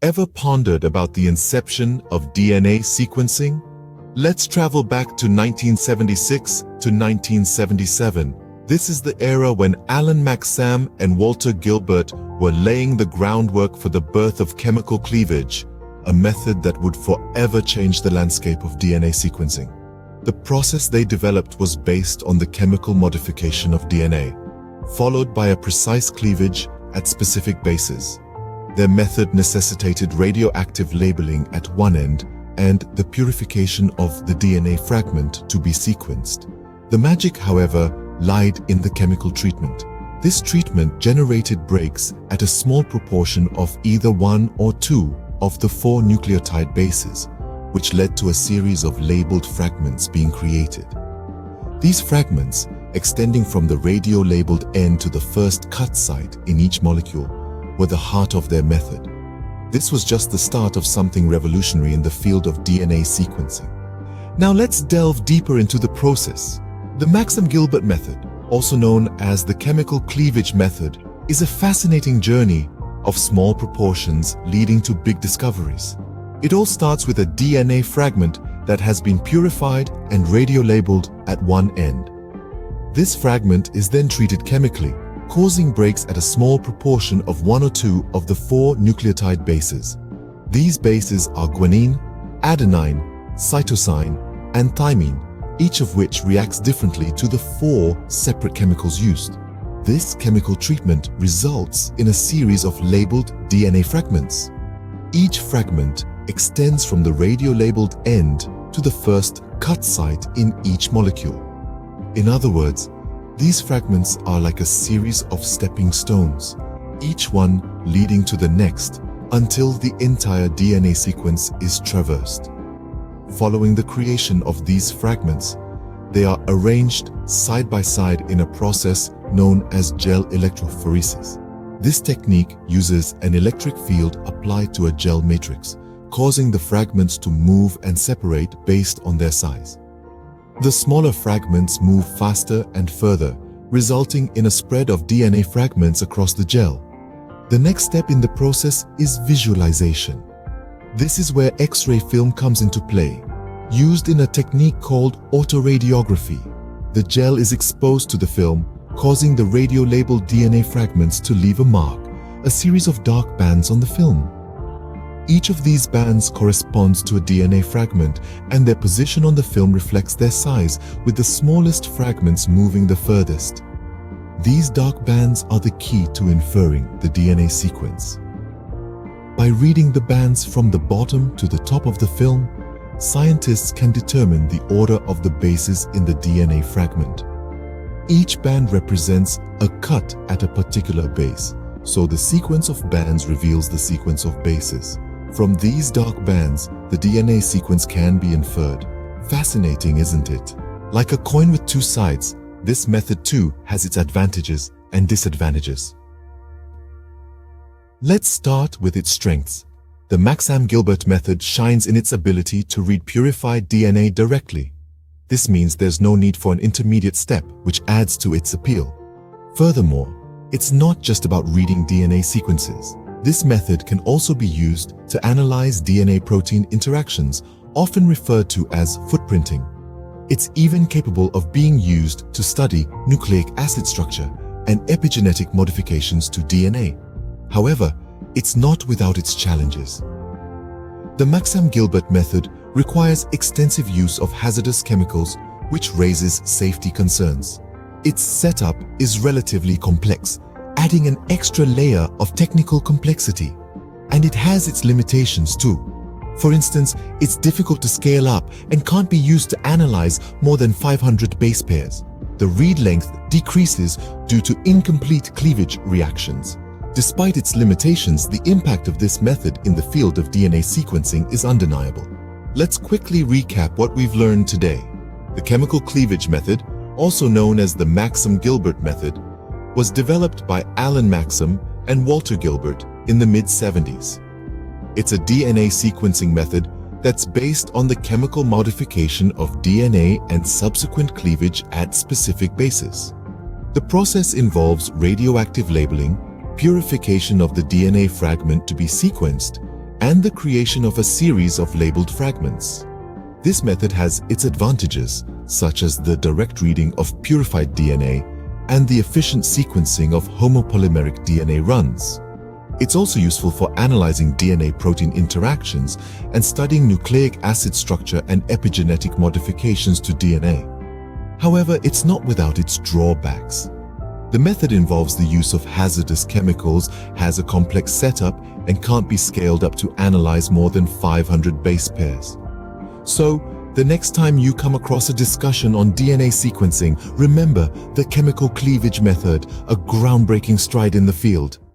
Ever pondered about the inception of DNA sequencing? Let's travel back to 1976 to 1977. This is the era when Alan Maxam and Walter Gilbert were laying the groundwork for the birth of chemical cleavage, a method that would forever change the landscape of DNA sequencing. The process they developed was based on the chemical modification of DNA, followed by a precise cleavage at specific bases. Their method necessitated radioactive labeling at one end and the purification of the DNA fragment to be sequenced. The magic, however, lied in the chemical treatment. This treatment generated breaks at a small proportion of either one or two of the 4 nucleotide bases, which led to a series of labeled fragments being created. These fragments, extending from the radio-labeled end to the first cut site in each molecule, were the heart of their method. This was just the start of something revolutionary in the field of DNA sequencing. Now let's delve deeper into the process. The Maxam-Gilbert method, also known as the chemical cleavage method, is a fascinating journey of small proportions leading to big discoveries. It all starts with a DNA fragment that has been purified and radio-labeled at one end. This fragment is then treated chemically, causing breaks at a small proportion of 1 or 2 of the 4 nucleotide bases. These bases are guanine, adenine, cytosine, and thymine, each of which reacts differently to the 4 separate chemicals used. This chemical treatment results in a series of labeled DNA fragments. Each fragment extends from the radio-labeled end to the first cut site in each molecule. In other words, these fragments are like a series of stepping stones, each one leading to the next until the entire DNA sequence is traversed. Following the creation of these fragments, they are arranged side by side in a process known as gel electrophoresis. This technique uses an electric field applied to a gel matrix, causing the fragments to move and separate based on their size. The smaller fragments move faster and further, resulting in a spread of DNA fragments across the gel. The next step in the process is visualization. This is where X-ray film comes into play. Used in a technique called autoradiography, the gel is exposed to the film, causing the radio-labeled DNA fragments to leave a mark, a series of dark bands on the film. Each of these bands corresponds to a DNA fragment, and their position on the film reflects their size, with the smallest fragments moving the furthest. These dark bands are the key to inferring the DNA sequence. By reading the bands from the bottom to the top of the film, scientists can determine the order of the bases in the DNA fragment. Each band represents a cut at a particular base, so the sequence of bands reveals the sequence of bases. From these dark bands, the DNA sequence can be inferred. Fascinating, isn't it? Like a coin with 2 sides, this method too has its advantages and disadvantages. Let's start with its strengths. The Maxam-Gilbert method shines in its ability to read purified DNA directly. This means there's no need for an intermediate step, which adds to its appeal. Furthermore, it's not just about reading DNA sequences. This method can also be used to analyze DNA-protein interactions, often referred to as footprinting. It's even capable of being used to study nucleic acid structure and epigenetic modifications to DNA. However, it's not without its challenges. The Maxam-Gilbert method requires extensive use of hazardous chemicals, which raises safety concerns. Its setup is relatively complex, adding an extra layer of technical complexity. And it has its limitations too. For instance, it's difficult to scale up and can't be used to analyze more than 500 base pairs. The read length decreases due to incomplete cleavage reactions. Despite its limitations, the impact of this method in the field of DNA sequencing is undeniable. Let's quickly recap what we've learned today. The chemical cleavage method, also known as the Maxam-Gilbert method, was developed by Alan Maxam and Walter Gilbert in the mid-70s. It's a DNA sequencing method that's based on the chemical modification of DNA and subsequent cleavage at specific bases. The process involves radioactive labeling, purification of the DNA fragment to be sequenced, and the creation of a series of labeled fragments. This method has its advantages, such as the direct reading of purified DNA and the efficient sequencing of homopolymeric DNA runs. It's also useful for analyzing DNA-protein interactions and studying nucleic acid structure and epigenetic modifications to DNA. However, it's not without its drawbacks. The method involves the use of hazardous chemicals, has a complex setup, and can't be scaled up to analyze more than 500 base pairs. So, the next time you come across a discussion on DNA sequencing, remember the chemical cleavage method, a groundbreaking stride in the field.